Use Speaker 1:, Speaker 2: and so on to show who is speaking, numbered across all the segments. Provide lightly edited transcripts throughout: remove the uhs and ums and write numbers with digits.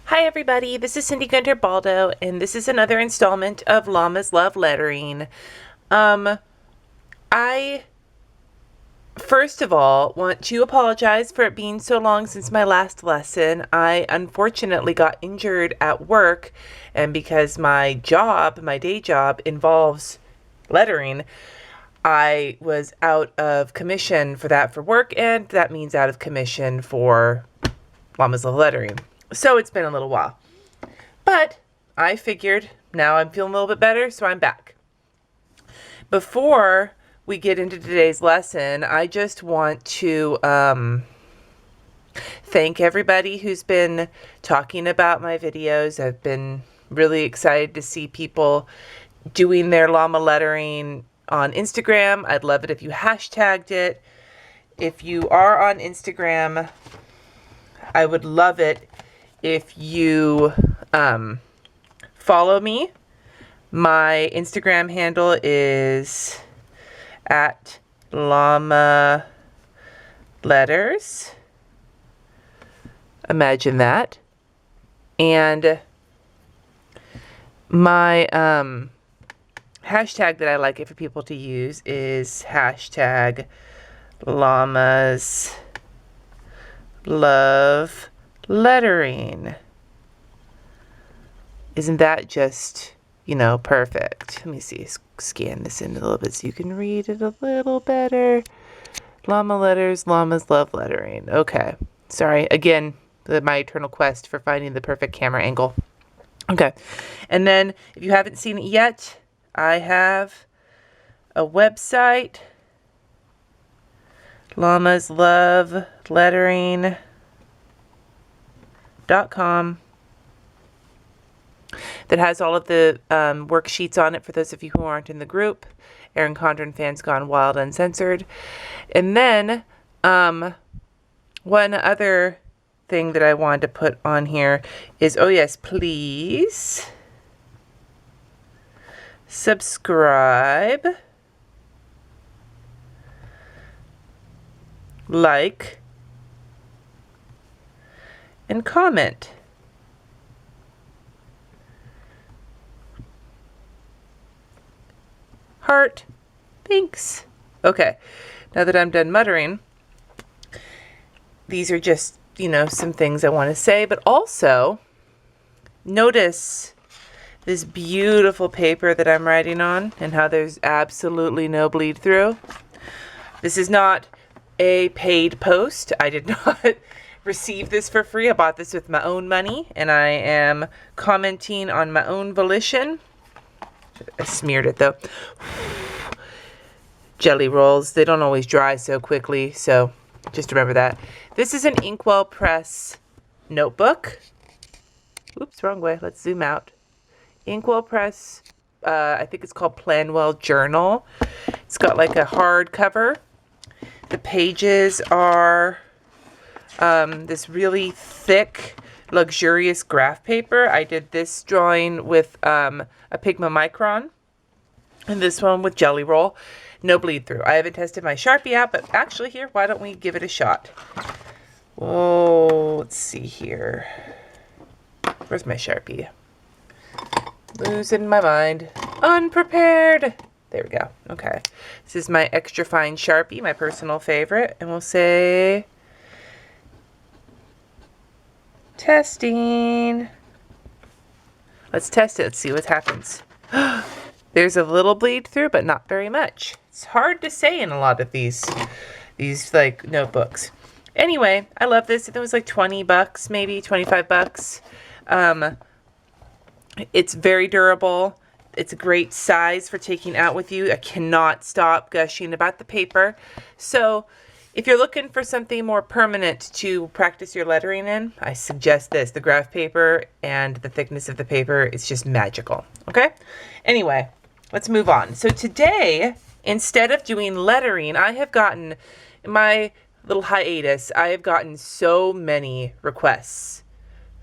Speaker 1: Hi everybody, this is Cindy Guentert-Baldo, and this is another installment of Llamas Love Lettering. I first of all want to apologize for it being so long since my last lesson. I unfortunately got injured at work, and because my day job involves lettering, I was out of commission for work, and that means out of commission for Llamas Love Lettering. So it's been a little while. But I figured now I'm feeling a little bit better, so I'm back. Before we get into today's lesson, I just want to thank everybody who's been talking about my videos. I've been really excited to see people doing their llama lettering on Instagram. I'd love it if you hashtagged it. If you are on Instagram, I would love it if you follow me. My Instagram handle is at llama letters. Imagine that. And my hashtag that I like it for people to use is hashtag llamas love lettering. Isn't that just, perfect? Let me see, scan this in a little bit so you can read it a little better. Llama letters, llamas love lettering. Okay. Sorry, again, my eternal quest for finding the perfect camera angle. Okay. And then, if you haven't seen it yet, I have a website, llamaslovelettering.com, that has all of the worksheets on it for those of you who aren't in the group. Erin Condren Fans Gone Wild Uncensored. And then one other thing that I wanted to put on here is, oh yes, please subscribe, like, and comment. Heart. Thanks. Okay. Now that I'm done muttering, these are just, some things I want to say, but also notice this beautiful paper that I'm writing on and how there's absolutely no bleed through. This is not a paid post. I did not receive this for free. I bought this with my own money, and I am commenting on my own volition. I smeared it though. Jelly rolls, they don't always dry so quickly, so just remember that. This is an Inkwell Press notebook. Oops, wrong way. Let's zoom out. Inkwell Press, I think it's called Planwell Journal. It's got like a hard cover. The pages are this really thick, luxurious graph paper. I did this drawing with a Pigma Micron, and this one with Jelly Roll. No bleed through. I haven't tested my Sharpie out, but actually here, why don't we give it a shot? Oh, let's see here. Where's my Sharpie? Losing my mind. Unprepared. There we go. Okay. This is my extra fine Sharpie, my personal favorite, and we'll say testing. Let's test it. Let's see what happens. There's a little bleed through, but not very much. It's hard to say in a lot of these like notebooks. Anyway, I love this. It was like $20, maybe $25. It's very durable. It's a great size for taking out with you. I cannot stop gushing about the paper. So if you're looking for something more permanent to practice your lettering in, I suggest this. The graph paper and the thickness of the paper is just magical. Okay? Anyway, let's move on. So today, instead of doing lettering, I have gotten, in my little hiatus, I have gotten so many requests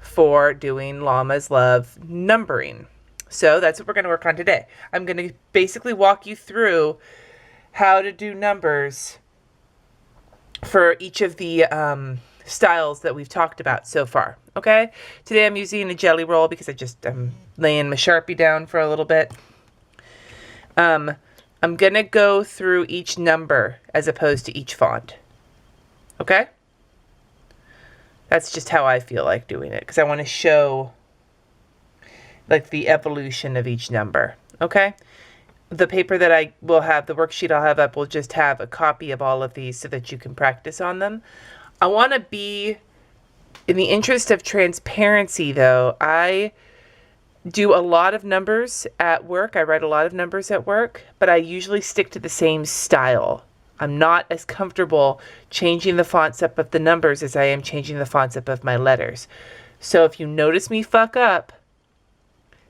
Speaker 1: for doing Llamas Love numbering. So that's what we're going to work on today. I'm going to basically walk you through how to do numbers for each of the styles that we've talked about so far. Okay, today I'm using a jelly roll because I'm laying my Sharpie down for a little bit. I'm gonna go through each number as opposed to each font. Okay, that's just how I feel like doing it, because I want to show like the evolution of each number. Okay, the paper that I will have, the worksheet I'll have up, will just have a copy of all of these so that you can practice on them. I want to be, in the interest of transparency though, I do a lot of numbers at work. I write a lot of numbers at work, but I usually stick to the same style. I'm not as comfortable changing the fonts up of the numbers as I am changing the fonts up of my letters. So if you notice me fuck up,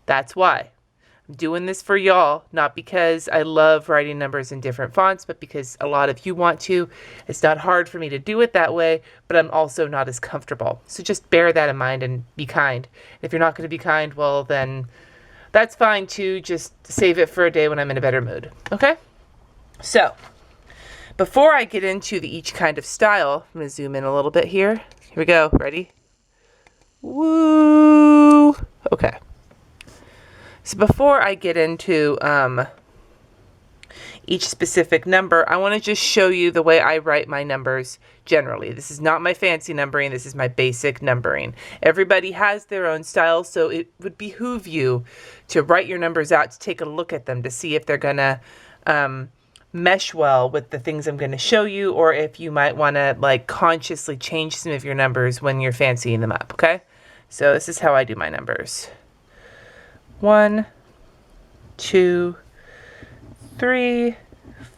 Speaker 1: that's why. I'm doing this for y'all, not because I love writing numbers in different fonts, but because a lot of you want to. It's not hard for me to do it that way, but I'm also not as comfortable. So just bear that in mind and be kind. If you're not going to be kind, well then that's fine too. Just save it for a day when I'm in a better mood. Okay? So, before I get into each kind of style, I'm going to zoom in a little bit here. Here we go. Ready? Woo! Okay. So before I get into each specific number, I want to just show you the way I write my numbers generally. This is not my fancy numbering. This is my basic numbering. Everybody has their own style, so it would behoove you to write your numbers out, to take a look at them, to see if they're going to mesh well with the things I'm going to show you, or if you might want to like consciously change some of your numbers when you're fancying them up. Okay, so this is how I do my numbers. 1, 2, 3,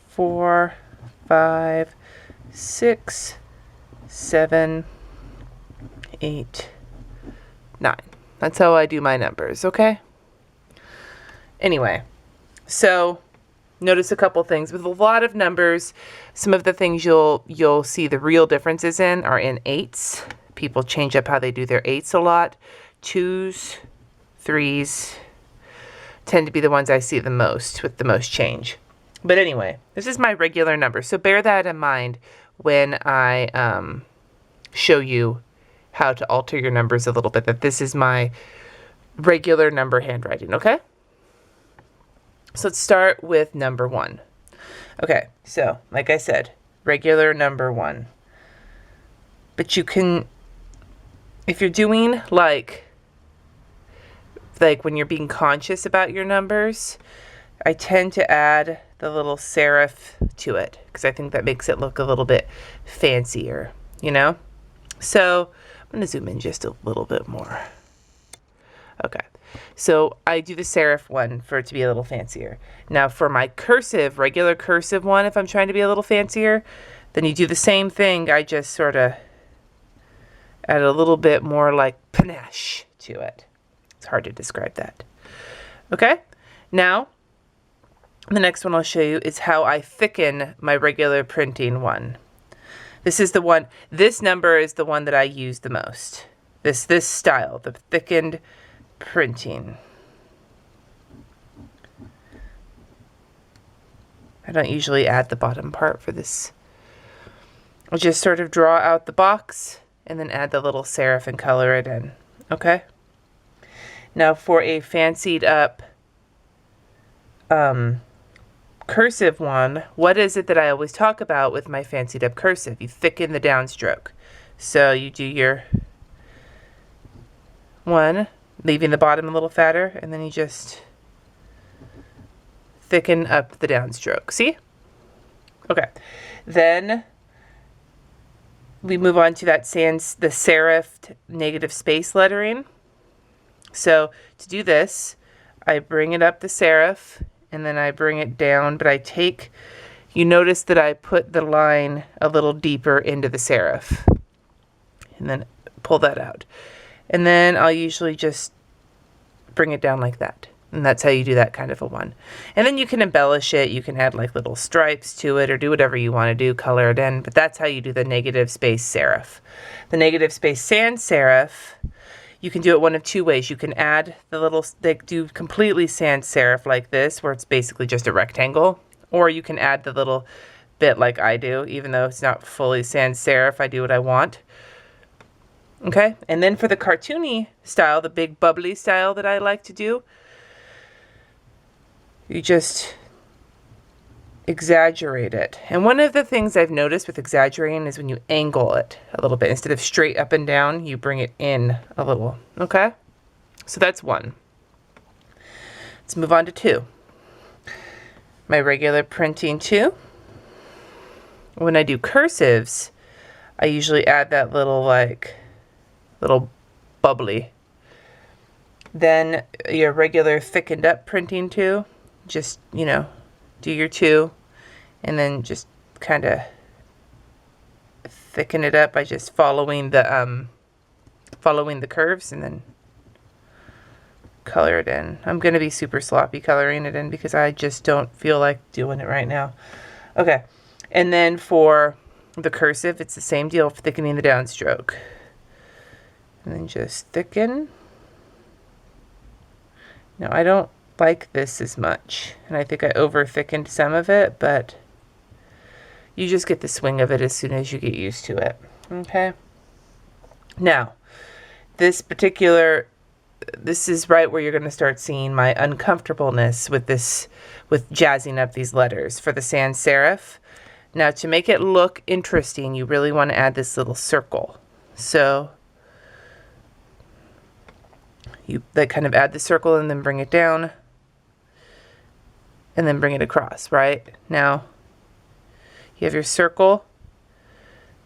Speaker 1: 4, 5, 6, 7, 8, 9. That's how I do my numbers. Okay. Anyway, so notice a couple things. With a lot of numbers, some of the things you'll see the real differences in are in 8s. People change up how they do their 8s a lot. 2s, 3s tend to be the ones I see the most, with the most change. But anyway, this is my regular number, so bear that in mind when I show you how to alter your numbers a little bit, that this is my regular number handwriting. Okay, so let's start with number 1. Okay, so like I said, regular number 1. But you can, if you're doing like when you're being conscious about your numbers, I tend to add the little serif to it because I think that makes it look a little bit fancier, you know? So I'm going to zoom in just a little bit more. Okay, so I do the serif one for it to be a little fancier. Now for my cursive, regular cursive one, if I'm trying to be a little fancier, then you do the same thing. I just sort of add a little bit more like panache to it. It's hard to describe that. Okay, now the next one I'll show you is how I thicken my regular printing one. This is the one, this number is the one that I use the most. This style, the thickened printing. I don't usually add the bottom part for this. I'll just sort of draw out the box and then add the little serif and color it in. Okay? Now for a fancied up cursive one, what is it that I always talk about with my fancied up cursive? You thicken the downstroke. So you do your 1, leaving the bottom a little fatter, and then you just thicken up the downstroke. See? Okay. Then we move on to that the serifed negative space lettering. So to do this, I bring it up the serif and then I bring it down, but I take, you notice that I put the line a little deeper into the serif and then pull that out. And then I'll usually just bring it down like that. And that's how you do that kind of a one. And then you can embellish it. You can add like little stripes to it or do whatever you want to do, color it in. But that's how you do the negative space serif. The negative space sans serif, you can do it one of two ways. You can add the little, like do completely sans serif like this, where it's basically just a rectangle. Or you can add the little bit like I do, even though it's not fully sans serif, I do what I want. Okay, and then for the cartoony style, the big bubbly style that I like to do, you just exaggerate it. And one of the things I've noticed with exaggerating is when you angle it a little bit. Instead of straight up and down, you bring it in a little. Okay, so that's one. Let's move on to two. My regular printing two. When I do cursives, I usually add that little little bubbly. Then your regular thickened up printing two, just, you know, do your two and then just kind of thicken it up by just following the curves and then color it in. I'm going to be super sloppy coloring it in because I just don't feel like doing it right now. Okay. And then for the cursive, it's the same deal for thickening the downstroke. And then just thicken. Now, I don't like this as much, and I think I over thickened some of it, but you just get the swing of it as soon as you get used to it. Okay. Now, this is right where you're going to start seeing my uncomfortableness with jazzing up these letters for the sans serif. Now, to make it look interesting, you really want to add this little circle. So you kind of add the circle and then bring it down and then bring it across, right? Now, you have your circle,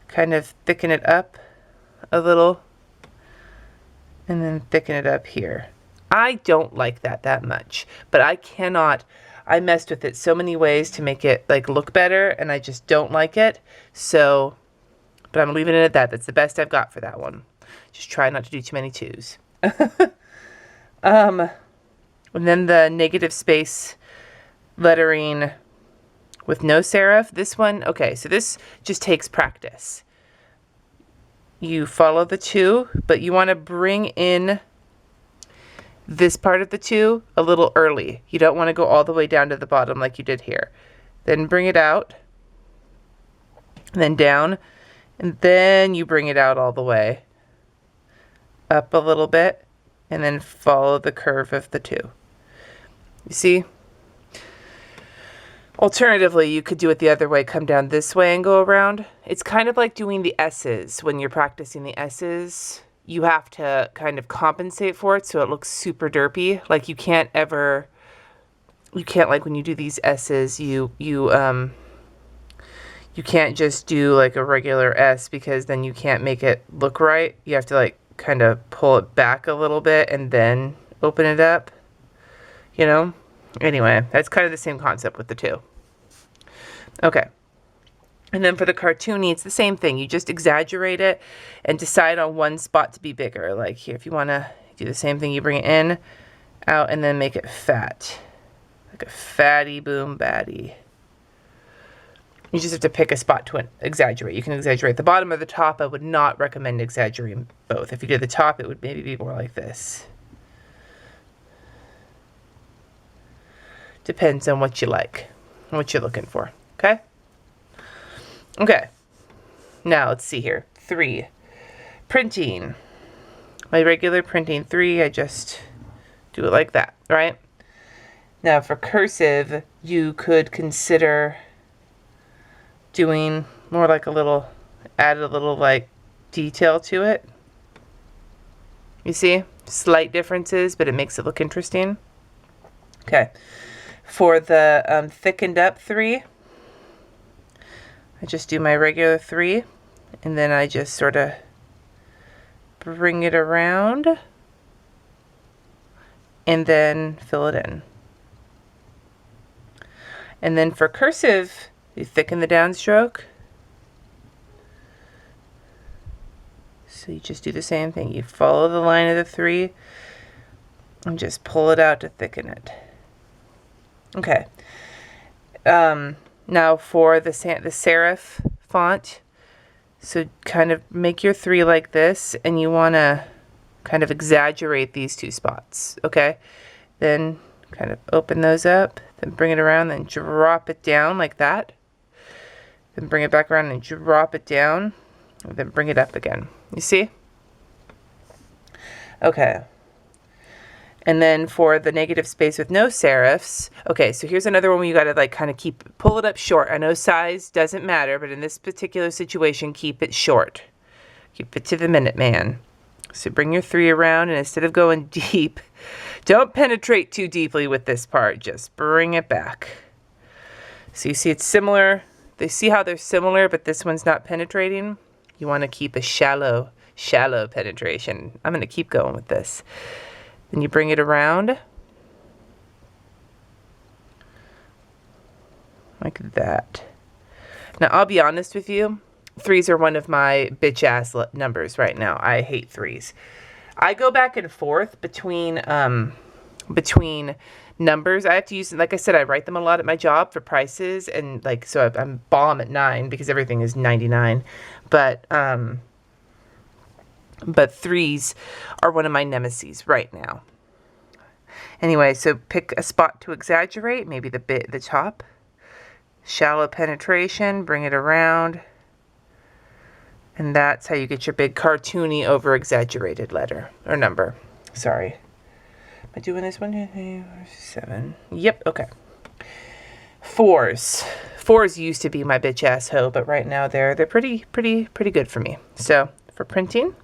Speaker 1: kind of thicken it up a little, and then thicken it up here. I don't like that much, but I messed with it so many ways to make it look better, and I just don't like it. So, but I'm leaving it at that. That's the best I've got for that one. Just try not to do too many twos. And then the negative space lettering with no serif. This one, okay, so this just takes practice. You follow the two, but you want to bring in this part of the two a little early. You don't want to go all the way down to the bottom like you did here. Then bring it out, and then down, and then you bring it out all the way up a little bit, and then follow the curve of the two. You see? Alternatively, you could do it the other way, come down this way and go around. It's kind of like doing the S's. When you're practicing the S's, you have to kind of compensate for it so it looks super derpy. Like you can't like when you do these S's, you can't just do like a regular S because then you can't make it look right. You have to like kind of pull it back a little bit and then open it up, you know? Anyway, that's kind of the same concept with the two. Okay. And then for the cartoony, it's the same thing. You just exaggerate it and decide on one spot to be bigger. Like here, if you want to do the same thing, you bring it in, out, and then make it fat. Like a fatty boom batty. You just have to pick a spot to exaggerate. You can exaggerate the bottom or the top. I would not recommend exaggerating both. If you did the top, it would maybe be more like this. Depends on what you like and what you're looking for. Okay? Okay. Now, let's see here. 3. Printing. My regular printing 3, I just do it like that, right? Now, for cursive, you could consider doing more like add a little like detail to it. You see? Slight differences, but it makes it look interesting. Okay. For the thickened up 3, I just do my regular 3, and then I just sort of bring it around, and then fill it in. And then for cursive, you thicken the downstroke. So you just do the same thing. You follow the line of the 3, and just pull it out to thicken it. Okay. Now for the serif font, so kind of make your 3 like this, and you want to kind of exaggerate these 2 spots, okay? Then kind of open those up, then bring it around, then drop it down like that. Then bring it back around and drop it down, and then bring it up again. You see? Okay. And then for the negative space with no serifs, okay, so here's another one where you got to like kind of pull it up short. I know size doesn't matter, but in this particular situation, keep it short. Keep it to the minute, man. So bring your 3 around, and instead of going deep, don't penetrate too deeply with this part. Just bring it back. So you see it's similar. They see how they're similar, but this one's not penetrating. You want to keep a shallow penetration. I'm going to keep going with this. Then you bring it around like that. Now, I'll be honest with you. 3s are one of my bitch ass numbers right now. I hate 3s. I go back and forth between numbers. I have to use, like I said, I write them a lot at my job for prices, and like, so I'm bomb at 9 because everything is 99. But 3s are one of my nemesis right now. Anyway, so pick a spot to exaggerate, maybe the top. Shallow penetration, bring it around. And that's how you get your big cartoony over-exaggerated letter or number. Sorry. Am I doing this one? 7. Yep, okay. 4s. 4s used to be my bitch ass hoe, but right now they're pretty good for me. So for printing,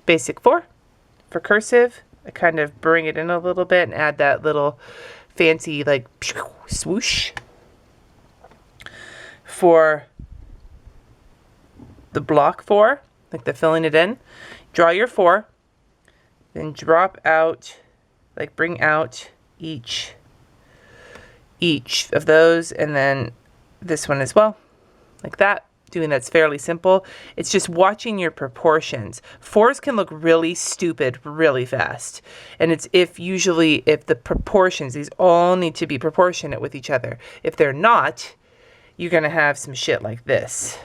Speaker 1: basic 4. For cursive, I kind of bring it in a little bit and add that little fancy like swoosh. For the block 4, like the filling it in, draw your 4, then drop out, like bring out each of those, and then this one as well, like that. Doing that's fairly simple. It's just watching your proportions. 4s can look really stupid really fast, and it's if the proportions, these all need to be proportionate with each other. If they're not, you're gonna have some shit like this.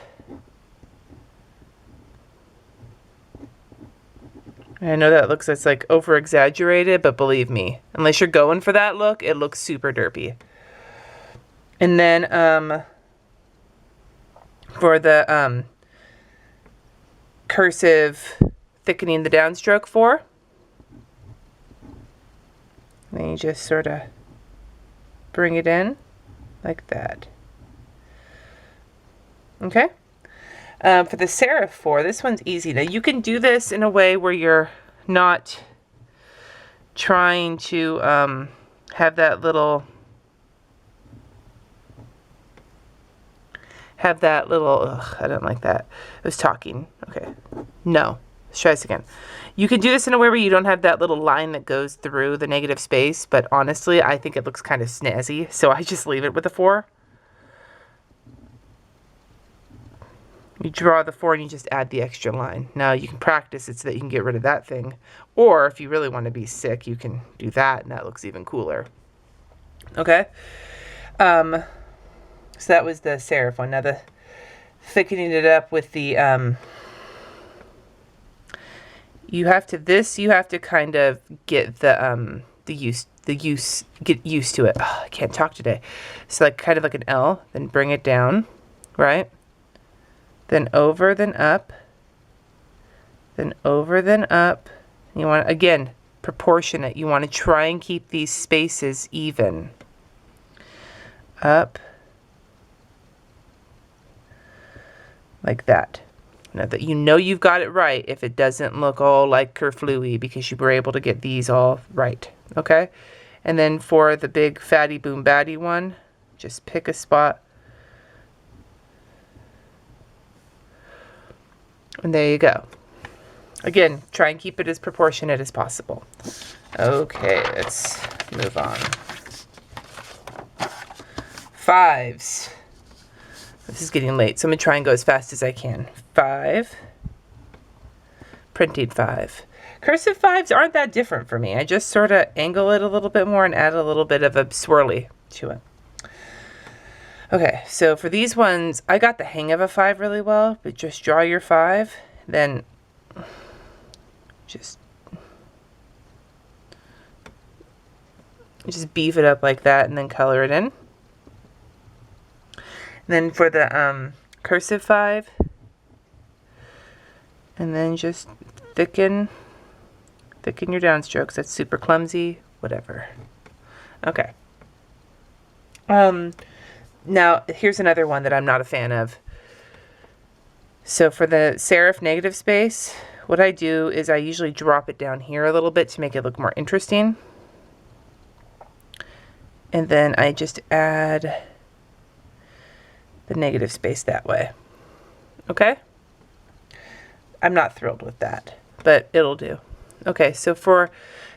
Speaker 1: I know that looks like over exaggerated, but believe me, unless you're going for that look, it looks super derpy. And then for the cursive, thickening the downstroke 4, then you just sort of bring it in like that. Okay. For the serif 4, this one's easy. Now you can do this in a way where you're not trying to have that little ugh, I don't like that. I was talking. Okay. No. Let's try this again. You can do this in a way where you don't have that little line that goes through the negative space, but honestly, I think it looks kind of snazzy, so I just leave it with a 4. You draw the 4 and you just add the extra line. Now you can practice it so that you can get rid of that thing. Or if you really want to be sick, you can do that, and that looks even cooler. Okay? So that was the serif one. Now the thickening it up with the you have to kind of get get used to it. Oh, I can't talk today. So like kind of like an L, then bring it down, right? Then over, then up, then over, then up. You want, again, proportionate. You want to try and keep these spaces even. Up. Like that. Now that you know you've got it right if it doesn't look all like kerflooey because you were able to get these all right. Okay? And then for the big fatty boom batty one, just pick a spot. And there you go. Again, try and keep it as proportionate as possible. Okay, let's move on. 5s. This is getting late, so I'm going to try and go as fast as I can. 5. Printing 5. Cursive 5s aren't that different for me. I just sort of angle it a little bit more and add a little bit of a swirly to it. Okay, so for these ones, I got the hang of a 5 really well, but just draw your 5, then just beef it up like that and then color it in. Then for the cursive 5, and then just thicken your downstrokes. That's super clumsy, whatever. Okay. Now here's another one that I'm not a fan of. So for the serif negative space, what I do is I usually drop it down here a little bit to make it look more interesting. And then I just add the negative space that way. Okay? I'm not thrilled with that, but it'll do. Okay, so for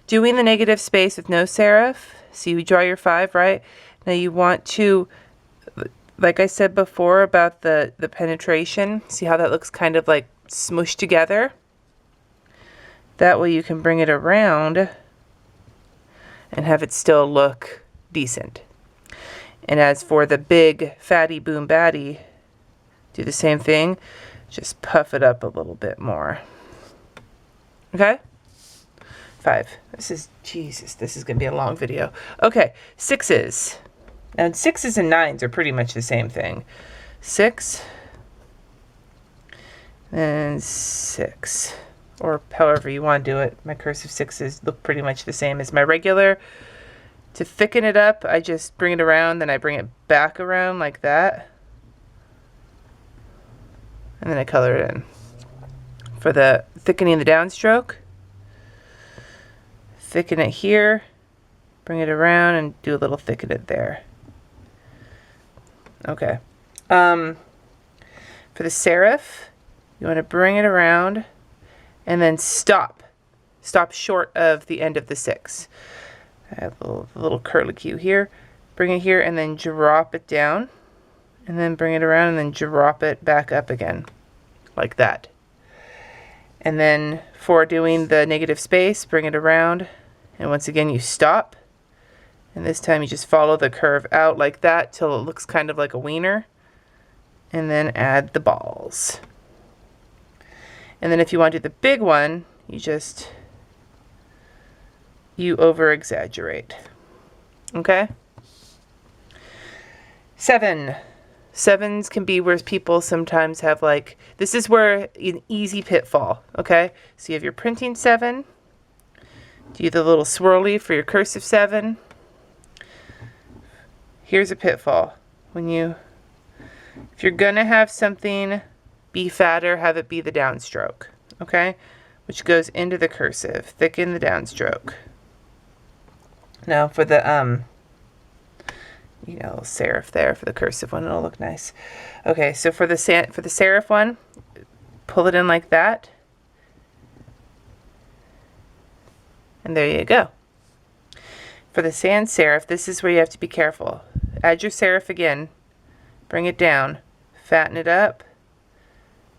Speaker 1: doing the negative space with no serif, so you draw your 5, right? Now you want to, like I said before about the penetration, see how that looks kind of like smooshed together? That way you can bring it around and have it still look decent. And as for the big fatty boom batty, do the same thing, just puff it up a little bit more. Okay? 5. This is, Jesus, this is going to be a long video. Okay, 6s. And 6s and 9s are pretty much the same thing. 6 and 6. Or however you want to do it. My cursive 6s look pretty much the same as my regular. To thicken it up, I just bring it around, then I bring it back around like that. And then I color it in. For the thickening the downstroke, thicken it here, bring it around, and do a little thicken it there. Okay. For the serif, you want to bring it around and then stop. Stop short of the end of the 6. I have a little curlicue here. Bring it here and then drop it down. And then bring it around and then drop it back up again. Like that. And then for doing the negative space, bring it around. And once again, you stop. And this time you just follow the curve out like that till it looks kind of like a wiener. And then add the balls. And then if you want to do the big one, you over exaggerate. Okay? 7. 7s can be where people sometimes have like, this is where an easy pitfall. Okay? So you have your printing 7. Do the little swirly for your cursive 7. Here's a pitfall. If you're gonna have something be fatter, have it be the downstroke. Okay? Which goes into the cursive. Thicken the downstroke. Now for the serif there for the cursive one, it'll look nice. Okay, so for the serif one, pull it in like that. And there you go. For the sans serif, this is where you have to be careful. Add your serif again. Bring it down. Fatten it up.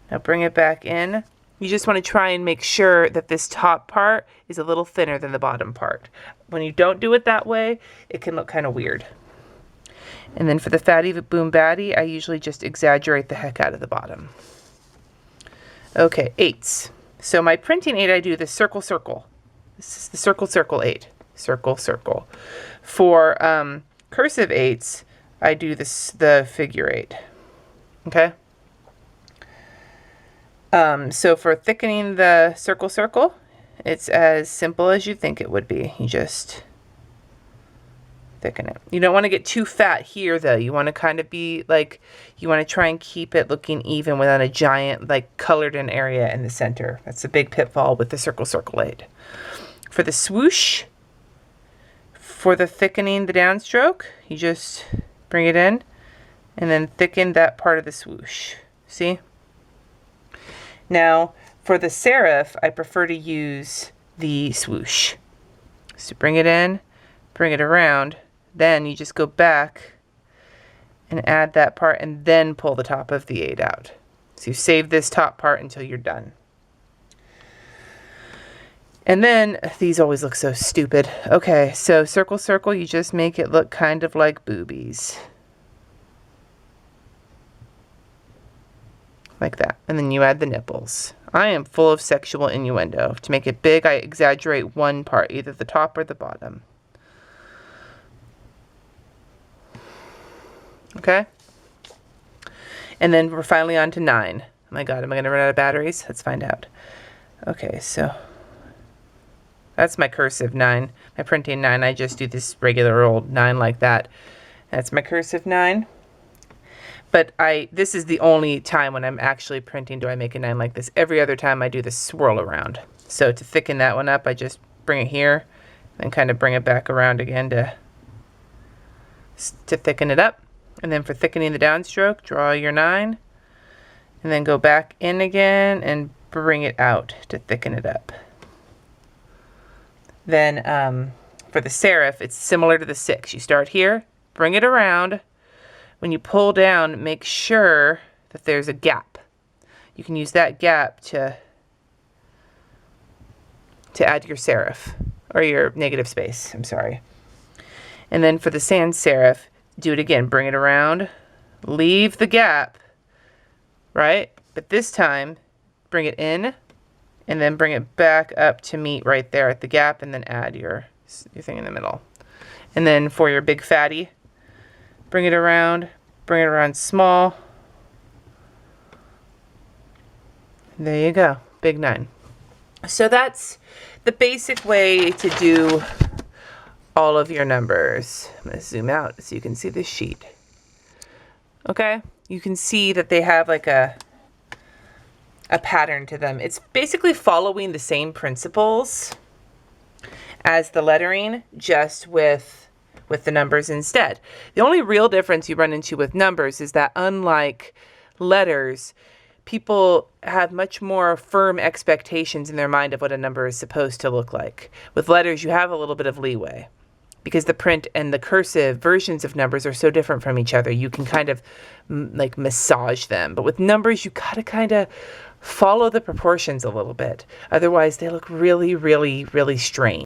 Speaker 1: Now bring it back in. You just want to try and make sure that this top part is a little thinner than the bottom part. When you don't do it that way, it can look kind of weird. And then for the fatty boom batty, I usually just exaggerate the heck out of the bottom. Okay, 8s. So my printing 8, I do the circle, circle. This is the circle, circle 8. Circle, circle. For cursive 8s, I do the figure 8. Okay? So for thickening the circle, circle, it's as simple as you think it would be. You just thicken it. You don't want to get too fat here, though. You want to kind of be like, you want to try and keep it looking even without a giant, like, colored in area in the center. That's a big pitfall with the circle, circle 8. For the swoosh, for the thickening the downstroke, you just bring it in and then thicken that part of the swoosh. See? Now, for the serif, I prefer to use the swoosh. So bring it in, bring it around, then you just go back and add that part and then pull the top of the 8 out. So you save this top part until you're done. And then, these always look so stupid. Okay, so circle, circle, you just make it look kind of like boobies. Like that. And then you add the nipples. I am full of sexual innuendo. To make it big, I exaggerate one part, either the top or the bottom. Okay? And then we're finally on to 9. Oh my god, am I going to run out of batteries? Let's find out. Okay, so that's my cursive 9, my printing 9. I just do this regular old 9 like that. That's my cursive 9. But this is the only time when I'm actually printing do I make a 9 like this. Every other time I do the swirl around. So to thicken that one up, I just bring it here and kind of bring it back around again to thicken it up. And then for thickening the downstroke, draw your 9 and then go back in again and bring it out to thicken it up. Then for the serif, it's similar to the 6. You start here, bring it around. When you pull down, make sure that there's a gap. You can use that gap to add your serif, or your negative space, I'm sorry. And then for the sans serif, do it again. Bring it around, leave the gap, right? But this time, bring it in, and then bring it back up to meet right there at the gap, and then add your thing in the middle. And then for your big fatty, bring it around small. There you go, big 9. So that's the basic way to do all of your numbers. I'm going to zoom out so you can see this sheet. Okay, you can see that they have like a pattern to them. It's basically following the same principles as the lettering, just with the numbers instead. The only real difference you run into with numbers is that unlike letters, people have much more firm expectations in their mind of what a number is supposed to look like. With letters, you have a little bit of leeway because the print and the cursive versions of numbers are so different from each other. You can kind of like massage them. But with numbers, you gotta kind of follow the proportions a little bit. Otherwise, they look really, really, really strange.